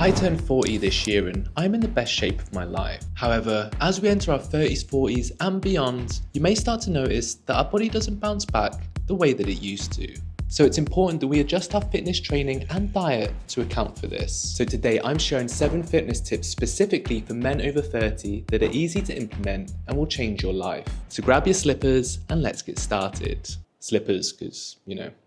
I turned 40 this year and I'm in the best shape of my life. However, as we enter our 30s, 40s and beyond, you may start to notice that our body doesn't bounce back the way that it used to. So it's important that we adjust our fitness training and diet to account for this. So today I'm sharing 7 fitness tips specifically for men over 30 that are easy to implement and will change your life. So grab your slippers and let's get started. Slippers, because,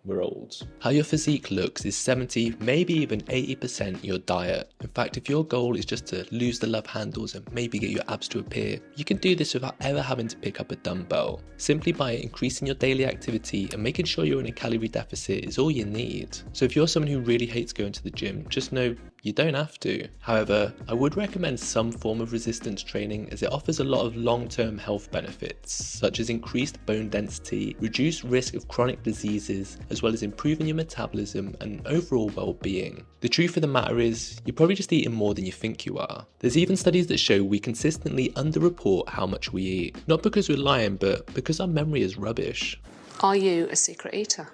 we're old. How your physique looks is 70, maybe even 80% your diet. In fact, if your goal is just to lose the love handles and maybe get your abs to appear, you can do this without ever having to pick up a dumbbell. Simply by increasing your daily activity and making sure you're in a calorie deficit is all you need. So if you're someone who really hates going to the gym, just know you don't have to. However, I would recommend some form of resistance training as it offers a lot of long-term health benefits, such as increased bone density, reduced risk of chronic diseases, as well as improving your metabolism and overall well-being. The truth of the matter is, you're probably just eating more than you think you are. There's even studies that show we consistently underreport how much we eat. Not because we're lying, but because our memory is rubbish. Are you a secret eater?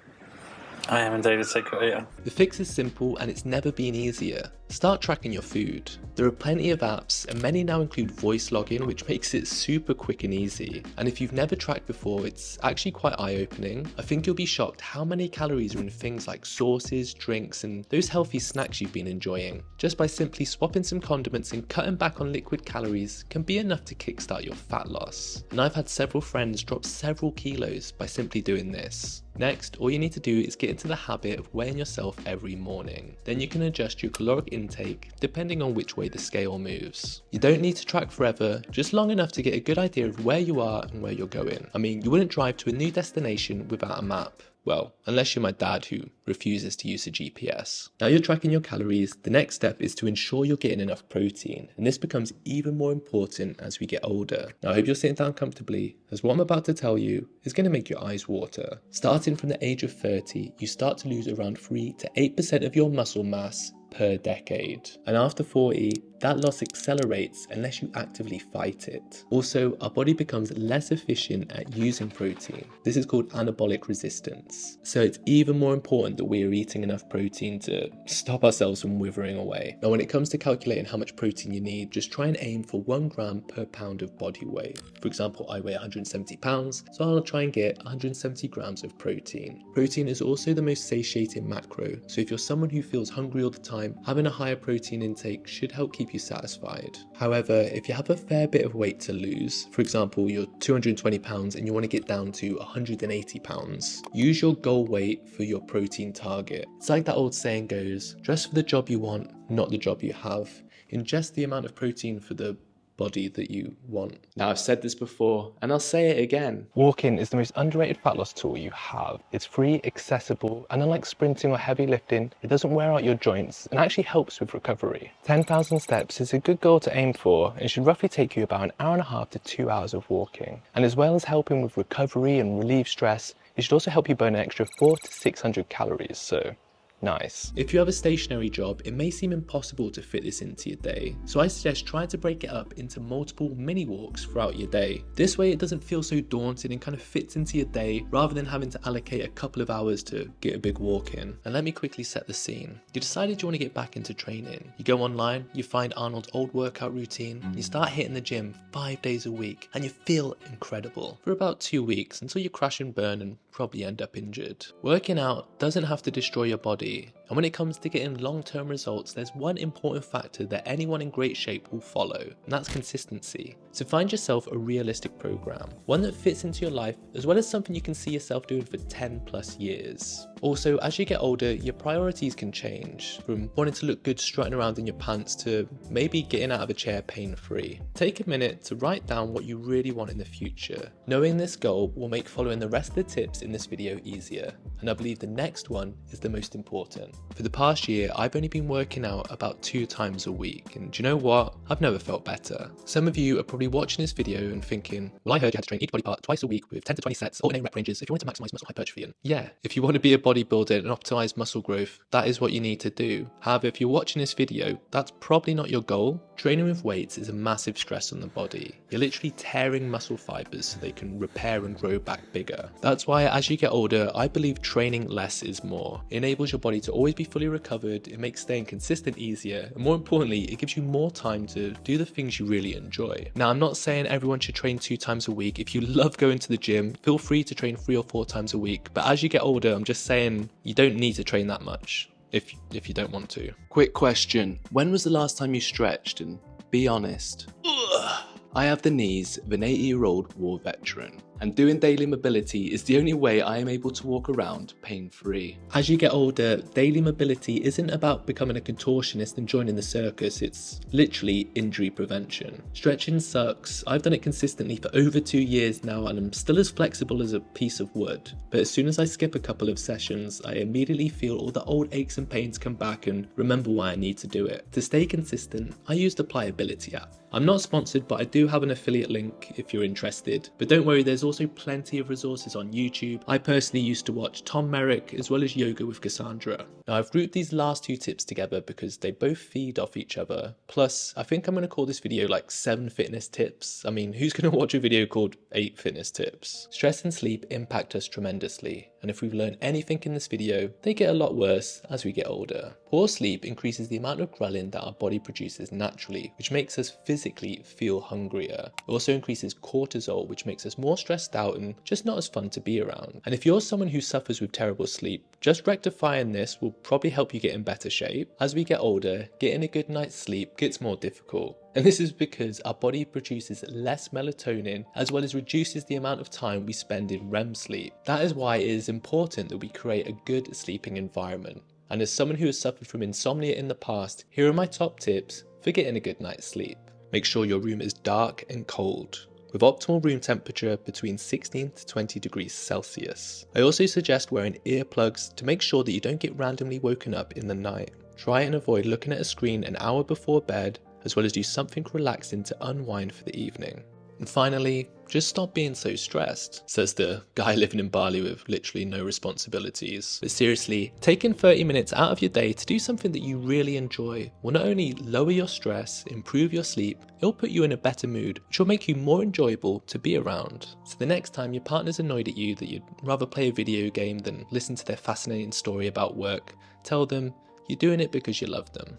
I am indeed a secret eater. The fix is simple and it's never been easier. Start tracking your food. There are plenty of apps and many now include voice login, which makes it super quick and easy. And if you've never tracked before, it's actually quite eye-opening. I think you'll be shocked how many calories are in things like sauces, drinks and those healthy snacks you've been enjoying. Just by simply swapping some condiments and cutting back on liquid calories can be enough to kickstart your fat loss. And I've had several friends drop several kilos by simply doing this. Next, all you need to do is get into the habit of weighing yourself every morning. Then you can adjust your caloric intake depending on which way the scale moves. You don't need to track forever, just long enough to get a good idea of where you are and where you're going. I mean, you wouldn't drive to a new destination without a map. Well, unless you're my dad who refuses to use a GPS. Now you're tracking your calories, the next step is to ensure you're getting enough protein, and this becomes even more important as we get older. Now I hope you're sitting down comfortably, as what I'm about to tell you is going to make your eyes water. Starting from the age of 30, you start to lose around 3 to 8% of your muscle mass per decade. And after 40, that loss accelerates unless you actively fight it. Also, our body becomes less efficient at using protein. This is called anabolic resistance. So it's even more important that we are eating enough protein to stop ourselves from withering away. Now, when it comes to calculating how much protein you need, just try and aim for 1 gram per pound of body weight. For example, I weigh 170 pounds, so I'll try and get 170 grams of protein. Protein is also the most satiating macro, so if you're someone who feels hungry all the time, having a higher protein intake should help keep you satisfied. However, if you have a fair bit of weight to lose, for example, you're 220 pounds and you want to get down to 180 pounds, use your goal weight for your protein target. It's like that old saying goes, dress for the job you want, not the job you have. Ingest the amount of protein for the body that you want. Now I've said this before and I'll say it again. Walking is the most underrated fat loss tool you have. It's free, accessible, and unlike sprinting or heavy lifting, it doesn't wear out your joints and actually helps with recovery. 10,000 steps is a good goal to aim for and should roughly take you about an hour and a half to 2 hours of walking. And as well as helping with recovery and relieve stress, it should also help you burn an extra 400 to 600 calories, so nice. If you have a stationary job, it may seem impossible to fit this into your day, so I suggest trying to break it up into multiple mini walks throughout your day. This way it doesn't feel so daunting and kind of fits into your day rather than having to allocate a couple of hours to get a big walk in. And let me quickly set the scene. You decided you want to get back into training. You go online, you find Arnold's old workout routine, you start hitting the gym 5 days a week, and you feel incredible for about 2 weeks until you crash and burn and probably end up injured. Working out doesn't have to destroy your body, and when it comes to getting long-term results, there's one important factor that anyone in great shape will follow, and that's consistency. So find yourself a realistic program, one that fits into your life as well as something you can see yourself doing for 10 plus years. Also, as you get older, your priorities can change, from wanting to look good strutting around in your pants to maybe getting out of a chair pain-free. Take a minute to write down what you really want in the future. Knowing this goal will make following the rest of the tips in this video easier, and I believe the next one is the most important. For the past year, I've only been working out about 2 times a week, and do you know what? I've never felt better. Some of you are probably watching this video and thinking, well, I heard you had to train each body part twice a week with 10 to 20 sets, alternating rep ranges if you want to maximize muscle hypertrophy. Yeah, if you want to be a bodybuilder and optimize muscle growth, that is what you need to do. However, if you're watching this video, that's probably not your goal. Training with weights is a massive stress on the body. You're literally tearing muscle fibers so they can repair and grow back bigger. That's why as you get older, I believe training less is more. It enables your body to always be fully recovered, it makes staying consistent easier, and more importantly, it gives you more time to do the things you really enjoy. Now, I'm not saying everyone should train 2 times a week. If you love going to the gym, feel free to train 3 or 4 times a week. But as you get older, I'm just saying you don't need to train that much. If you don't want to. Quick question, when was the last time you stretched? And be honest. Ugh. I have the knees of an 80-year-old war veteran, and doing daily mobility is the only way I am able to walk around pain-free. As you get older, daily mobility isn't about becoming a contortionist and joining the circus, it's literally injury prevention. Stretching sucks. I've done it consistently for over 2 years now and I'm still as flexible as a piece of wood. But as soon as I skip a couple of sessions, I immediately feel all the old aches and pains come back and remember why I need to do it. To stay consistent, I use the Pliability app. I'm not sponsored, but I do have an affiliate link if you're interested. But don't worry, there's also plenty of resources on YouTube. I personally used to watch Tom Merrick as well as Yoga with Cassandra. Now I've grouped these last 2 tips together because they both feed off each other. Plus, I think I'm going to call this video like 7 fitness tips. I mean, who's going to watch a video called 8 fitness tips? Stress and sleep impact us tremendously. And if we've learned anything in this video, they get a lot worse as we get older. Poor sleep increases the amount of ghrelin that our body produces naturally, which makes us physically feel hungrier. It also increases cortisol, which makes us more stressed out and just not as fun to be around. And if you're someone who suffers with terrible sleep, just rectifying this will probably help you get in better shape. As we get older, getting a good night's sleep gets more difficult. And this is because our body produces less melatonin as well as reduces the amount of time we spend in REM sleep. That is why it is important that we create a good sleeping environment. And as someone who has suffered from insomnia in the past, here are my top tips for getting a good night's sleep. Make sure your room is dark and cold, with optimal room temperature between 16 to 20 degrees Celsius. I also suggest wearing earplugs to make sure that you don't get randomly woken up in the night. Try and avoid looking at a screen an hour before bed, as well as do something relaxing to unwind for the evening. And finally, just stop being so stressed, says the guy living in Bali with literally no responsibilities. But seriously, taking 30 minutes out of your day to do something that you really enjoy will not only lower your stress, improve your sleep, it'll put you in a better mood, which will make you more enjoyable to be around. So the next time your partner's annoyed at you that you'd rather play a video game than listen to their fascinating story about work, tell them you're doing it because you love them.